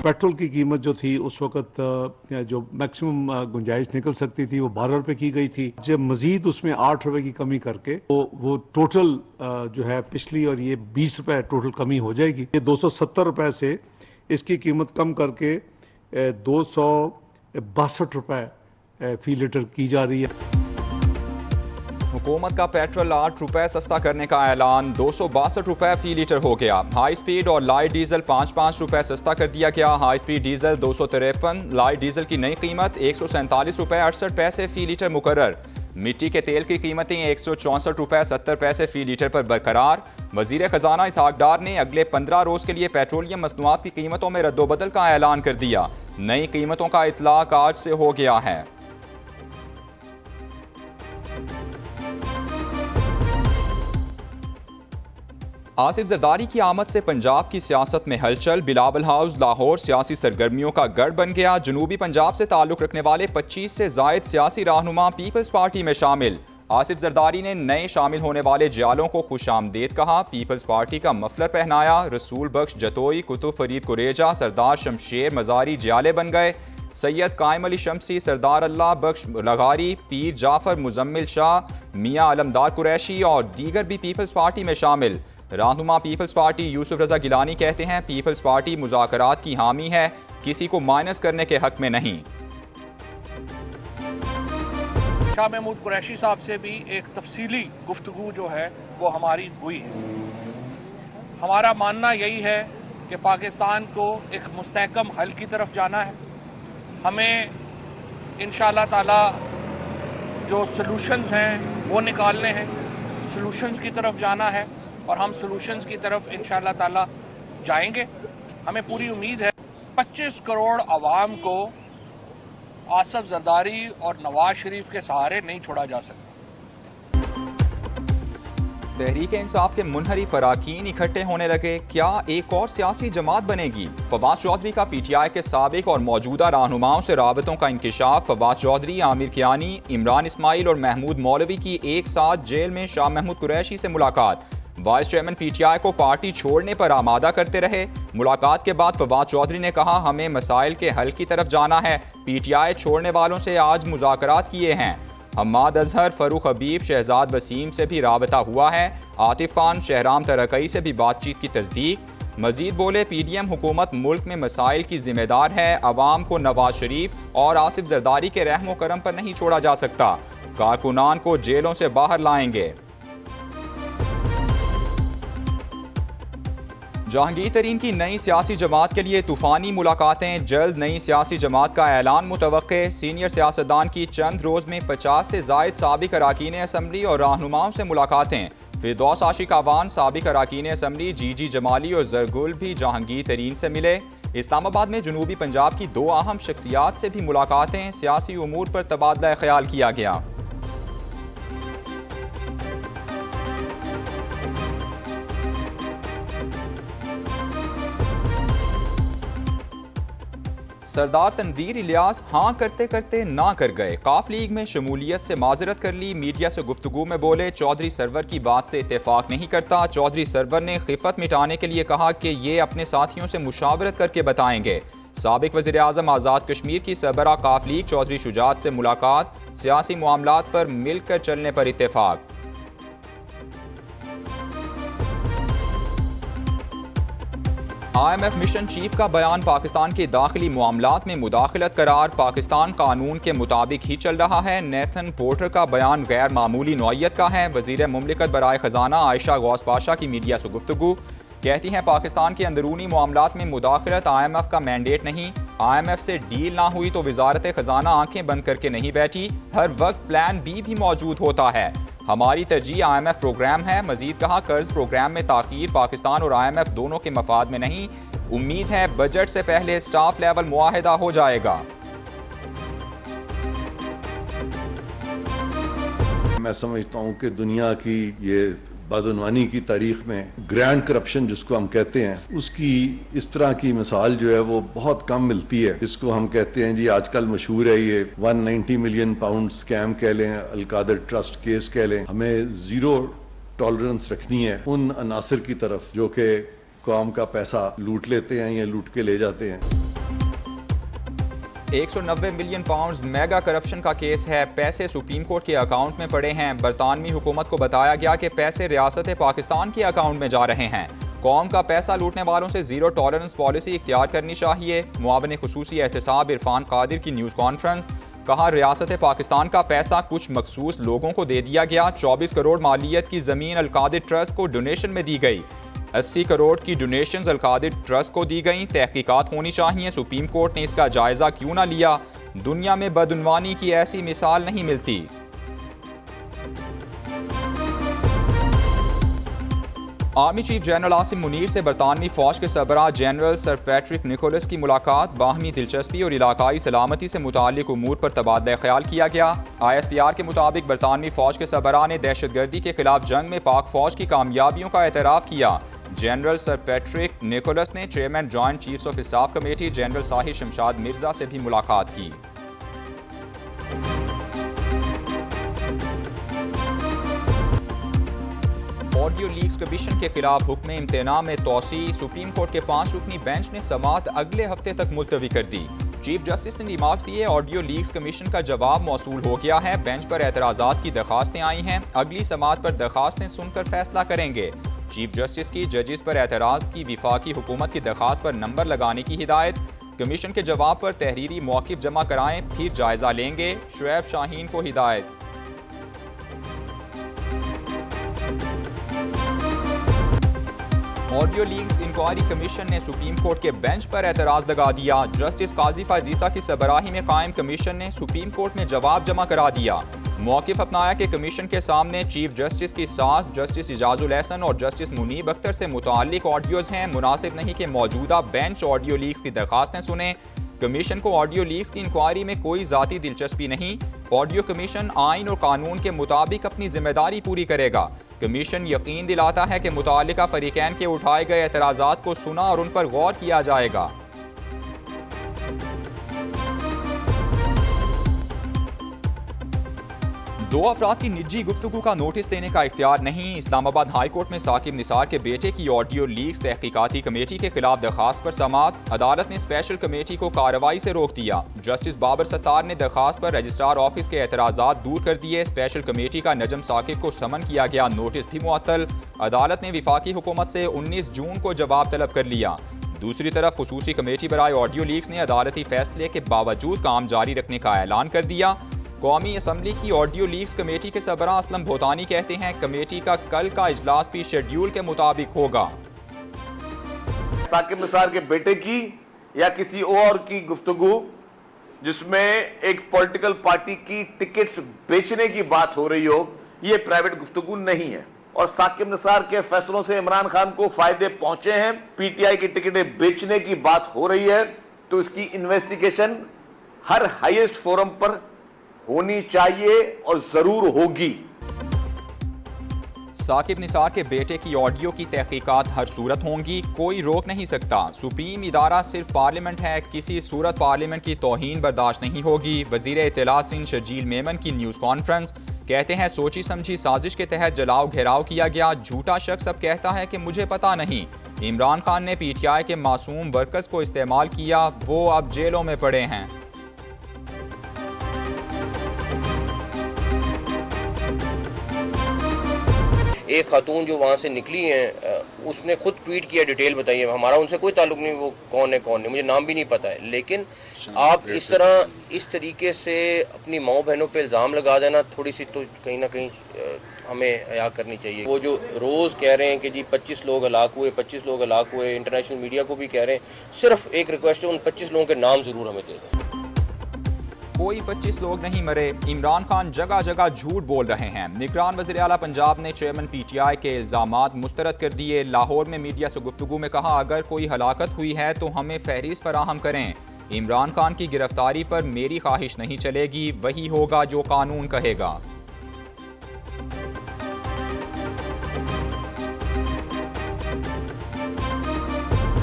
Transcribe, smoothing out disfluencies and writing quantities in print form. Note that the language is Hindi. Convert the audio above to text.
पेट्रोल की कीमत जो थी उस वक्त जो मैक्सिमम गुंजाइश निकल सकती थी वो 12 रुपए की गई थी। जब मजीद उसमें 8 रुपए की कमी करके तो वो टोटल जो है पिछली और ये 20 रुपए टोटल कमी हो जाएगी। ये 270 रुपए से इसकी कीमत कम करके 262 रुपए फी लीटर की जा रही है। हुकूमत का पेट्रोल 8 रुपए सस्ता करने का ऐलान, 262 रुपए फी लीटर हो गया। हाई स्पीड और लाइट डीजल 5-5 रुपए सस्ता कर दिया गया। High speed diesel 253, light diesel की नई कीमत 147 रुपए 68 पैसे फी लीटर मुकर्रर। मिट्टी के तेल की कीमतें 164 रुपए 70 पैसे फी लीटर पर बरकरार। वजीर खजाना इसहाक डार ने अगले 15 रोज के लिए पेट्रोलियम मसनूआत की कीमतों में रद्दोबदल का ऐलान कर दिया। नई कीमतों का इतलाक आज से हो गया है। आसिफ जरदारी की आमद से पंजाब की सियासत में हलचल। बिलावल हाउस लाहौर सियासी सरगर्मियों का गढ़ बन गया। जनूबी पंजाब से ताल्लुक रखने वाले 25 से जायद सियासी रहनुमा पीपल्स पार्टी में शामिल। आसिफ जरदारी ने नए शामिल होने वाले जियालों को खुशामदीद कहा। पीपल्स पार्टी का मफलर पहनाया। रसूल बख्श जतोई, कुतुब फरीद कुरेजा, सरदार शमशेर मजारी जियाले बन गए। सैयद कायम अली शमसी, सरदार अल्लाह बख्श लगारी, पीर जाफर मुजम्मिल शाह, मियाँ अलमदार कुरैशी और दीगर भी पीपल्स पार्टी में शामिल। रहनुमा पीपल्स पार्टी यूसुफ रजा गिलानी कहते हैं पीपल्स पार्टी मुज़ाकरात की हामी है, किसी को माइनस करने के हक में नहीं। शाह महमूद कुरैशी साहब से भी एक तफसीली गुफ्तगू जो है वो हमारी हुई है। हमारा मानना यही है कि पाकिस्तान को एक मुस्तहकम हल की तरफ जाना है। हमें इंशाअल्लाह ताला जो सलूशंस हैं वो निकालने हैं, सलूशंस की तरफ जाना है और हम सलूशंस की तरफ इंशाअल्लाह ताला जाएंगे। हमें पूरी उम्मीद है 25 करोड़ आवाम को आसिफ जरदारी और नवाज शरीफ के सहारे नहीं छोड़ा जा सकता। तहरीक इंसाफ के मुनहरिफ अरकान इकट्ठे होने लगे। क्या एक और सियासी जमात बनेगी? फवाद चौधरी का पीटीआई के साबिक और मौजूदा रहनुमाओं से राबतों का इंकिशाफ। फवाद चौधरी, आमिर कियानी, इमरान इस्माइल और महमूद मौलवी की एक साथ जेल में शाह महमूद कुरैशी से मुलाकात। वाइस चेयरमैन पीटीआई को पार्टी छोड़ने पर आमादा करते रहे। मुलाकात के बाद फवाद चौधरी ने कहा हमें मसाइल के हल की तरफ जाना है। पीटीआई छोड़ने वालों से आज मुज़ाकरात किए हैं। हम्माद अजहर, फरूख हबीब, शहजाद वसीम से भी राबता हुआ है। आतिफ खान, शहराम तरकई से भी बातचीत की तस्दीक। मजीद बोले पीडीएम हुकूमत मुल्क में मसाइल की जिम्मेदार है। अवाम को नवाज शरीफ और आसिफ जरदारी के रहमो करम पर नहीं छोड़ा जा सकता। कारकुनान को जेलों से बाहर लाएंगे। जहांगीर तरीन की नई सियासी जमात के लिए तूफानी मुलाकातें। जल्द नई सियासी जमात का ऐलान मुतवक्के। सीनियर सियासतदान की चंद रोज़ में 50 से जायद साबिक अरकान असम्बली और रहनुमाओं से मुलाकातें। फिरदौस आशिक आवान, साबिक अरकान असम्बली जीजी जमाली और जरगुल भी जहांगीर तरीन से मिले। इस्लामाबाद में जनूबी पंजाब की 2 अहम शख्सियात से भी मुलाकातें। सियासी उमूर पर तबादला ख्याल किया गया। सरदार तनवीर इलियास हाँ करते करते ना कर गए। काफ लीग में शमूलियत से माजरत कर ली। मीडिया से गुफ्तगू में बोले चौधरी सरवर की बात से इत्तेफाक नहीं करता। चौधरी सरवर ने खिफत मिटाने के लिए कहा कि ये अपने साथियों से मुशावरत करके बताएंगे। साबिक वज़ीर आज़म आज़ाद कश्मीर की सरबरा काफ लीग चौधरी शुजात से मुलाकात। सियासी मामलात पर मिलकर चलने पर इत्तेफाक। IMF मिशन चीफ का बयान पाकिस्तान के दाखिली मामलात में मुदाखलत करार। पाकिस्तान कानून के मुताबिक ही चल रहा है। नेथन पोर्टर का बयान गैर मामूली नौइयत का है। वज़ीर मुमलिकत बराए ख़जाना आयशा गौस पाशा की मीडिया से गुफ्तगू। कहती हैं पाकिस्तान के अंदरूनी मामलात में मुदाखलत IMF का मैंडेट नहीं। IMF से डील ना हुई तो वज़ारत ख़जाना आंखें बंद करके नहीं बैठी। हर वक्त प्लान बी भी मौजूद होता है। हमारी तरजीह IMF प्रोग्राम है। मजीद कहा कर्ज प्रोग्राम में ताख़ीर पाकिस्तान और IMF दोनों के मफाद में नहीं। उम्मीद है बजट से पहले स्टाफ लेवल मुआहिदा हो जाएगा। मैं समझता हूँ कि दुनिया की ये बदनवानी की तारीख में ग्रैंड करप्शन जिसको हम कहते हैं उसकी इस तरह की मिसाल जो है वो बहुत कम मिलती है। इसको हम कहते हैं जी आजकल मशहूर है ये 190 मिलियन पाउंड स्कैम कह लें, अलकादर ट्रस्ट केस कह लें। हमें जीरो टॉलरेंस रखनी है उन अनासर की तरफ जो कि कौम का पैसा लूट लेते हैं या लूट के ले जाते हैं। 190 मिलियन पाउंड्स मेगा करप्शन का केस है। पैसे सुप्रीम कोर्ट के अकाउंट में पड़े हैं। बरतानवी हुकूमत को बताया गया कि पैसे रियासत पाकिस्तान के अकाउंट में जा रहे हैं। कौम का पैसा लूटने वालों से जीरो टॉलरेंस पॉलिसी इख्तियार करनी चाहिए। मुआविन खुसूसी एहतसाब इरफान कादिर की न्यूज़ कॉन्फ्रेंस। कहा, रियासत पाकिस्तान का पैसा कुछ मखसूस लोगों को दे दिया गया। 24 करोड़ मालियत की ज़मीन अलकादिर ट्रस्ट को डोनेशन में दी गई। 80 करोड़ की डोनेशंस अलकादिर ट्रस्ट को दी गई। तहकीकात होनी चाहिए। सुप्रीम कोर्ट ने इसका जायजा क्यों ना लिया। दुनिया में बदउनवानी की ऐसी मिसाल नहीं मिलती। Army chief general Asim Munir से बरतानवी फौज के सरबराह जनरल सर पैट्रिक निकोलस की मुलाकात। बाहमी दिलचस्पी और इलाकाई सलामती से मुताल्लिक उमूर पर तबादला ख्याल किया गया। ISPR के मुताबिक बरतानवी फौज के सरबराह ने दहशतगर्दी के खिलाफ जंग में पाक फौज की कामयाबियों का एतराफ़ किया। जनरल सर पैट्रिक निकोलस ने chairman joint chiefs of staff committee general Sahir Shamshad Mirza से भी मुलाकात की। ऑडियो लीक्स कमीशन के खिलाफ हुक्म इम्तना में तोसी। सुप्रीम कोर्ट के 5 रुकनी बेंच ने समाअत अगले हफ्ते तक मुलतवी कर दी। चीफ जस्टिस ने रिमार्क्स दिए। ऑडियो लीक्स कमीशन का जवाब मौसूल हो गया है। बेंच पर एतराज़ात की दरखास्तें आई हैं। अगली समाअत पर दरखास्तें सुनकर फैसला करेंगे। चीफ जस्टिस की जजिस पर एतराज़ की विफाकी हुकूमत की दरखास्त पर नंबर लगाने की हिदायत। कमीशन के जवाब पर तहरीरी मौक़िफ़ जमा कराएं, फिर जायज़ा लेंगे। शुएब शाहीन को हिदायत। ऑडियो लीक्स इंक्वायरी कमीशन ने सुप्रीम कोर्ट के बेंच पर एतराज़ लगा दिया। जस्टिस काजी फाजीसा की सरबराही में कायम कमीशन ने सुप्रीम कोर्ट में जवाब जमा करा दिया। मौक़िफ़ अपनाया कि कमीशन के सामने चीफ जस्टिस की सास जस्टिस इजाजुल एहसन और जस्टिस मुनीब अख्तर से मुताल्लिक ऑडियोज़ हैं। मुनासिब नहीं कि मौजूदा बेंच ऑडियो लीक्स की दरखास्तें सुने। कमीशन को ऑडियो लीक्स की इंक्वायरी में कोई ज़ाती दिलचस्पी नहीं। ऑडियो कमीशन आइन और कानून के मुताबिक अपनी जिम्मेदारी पूरी करेगा। कमीशन यकीन दिलाता है कि मुतालिका फरीकैन के उठाए गए एतराज़ात को सुना और उन पर गौर किया जाएगा। दो अफराद की निजी गुफ्तगू का नोटिस देने का इख्तियार नहीं। इस्लामाबाद हाई कोर्ट में साकिब निसार के बेटे की ऑडियो लीक्स तहकीकाती कमेटी के खिलाफ दरखास्त पर समाअत। अदालत ने स्पेशल कमेटी को कार्रवाई से रोक दिया। जस्टिस बाबर सत्तार ने दरखास्त पर रजिस्ट्रार ऑफिस के एतराज़ात दूर कर दिए। स्पेशल कमेटी का नजम साकिब को समन किया गया, नोटिस भी मुअत्तल। अदालत ने विफाकी हुकूमत से 19 जून को जवाब तलब कर लिया। दूसरी तरफ खुसूसी कमेटी बराए ऑडियो लीक्स ने अदालती फैसले के बावजूद काम जारी रखने का ऐलान कर दिया। कौमी असम्बली की ऑडियो लीक्स कमेटी के सरबराह असलम भोतानी कहते हैं कमेटी का कल का इजलास भी शेड्यूल के मुताबिक होगा। साकिब निसार के बेटे की या किसी और की गुफ्तगू जिसमें एक पॉलिटिकल पार्टी की टिकट्स बेचने की बात हो रही हो, ये प्राइवेट गुफ्तगू नहीं है। और साकिब निसार के फैसलों से इमरान खान को फायदे पहुंचे हैं। PTI की टिकटें बेचने की बात हो रही है तो इसकी इन्वेस्टिगेशन हर हाईएस्ट फोरम पर होनी चाहिए और जरूर होगी। साकिब निसार के बेटे की ऑडियो की तहकीकात हर सूरत होंगी, कोई रोक नहीं सकता। सुप्रीम इदारा सिर्फ पार्लियामेंट है, किसी सूरत पार्लियामेंट की तौहीन बर्दाश्त नहीं होगी। वजीर इत्तलात सिंध शजील मेमन की न्यूज़ कॉन्फ्रेंस। कहते हैं सोची समझी साजिश के तहत जलाओ घेराव किया गया। झूठा शख्स अब कहता है कि मुझे पता नहीं। इमरान खान ने PTI के मासूम वर्कर्स को इस्तेमाल किया, वो अब जेलों में पड़े हैं। एक खातून जो वहाँ से निकली हैं उसने खुद ट्वीट किया, डिटेल बताई है। हमारा उनसे कोई ताल्लुक नहीं, वो कौन है कौन नहीं मुझे नाम भी नहीं पता है। लेकिन आप इस तरीके से अपनी माँ बहनों पे इल्ज़ाम लगा देना, थोड़ी सी तो कहीं ना कहीं हमें हया करनी चाहिए। वो जो रोज़ कह रहे हैं कि जी 25 लोग हलाक हुए, 25 लोग हलाक हुए, इंटरनेशनल मीडिया को भी कह रहे हैं, सिर्फ एक रिक्वेस्ट है, उन 25 लोगों के नाम ज़रूर हमें दे दें। कोई 25 लोग नहीं मरे। इमरान खान जगह जगह झूठ बोल रहे हैं। निगरान वज़ीर आला पंजाब ने चेयरमैन PTI के इल्ज़ामात मुस्तरद कर दिए। लाहौर में मीडिया से गुफ्तगू में कहा, अगर कोई हलाकत हुई है तो हमें फहरिस्त फराहम करें। इमरान खान की गिरफ्तारी पर मेरी ख्वाहिश नहीं चलेगी, वही होगा जो कानून कहेगा।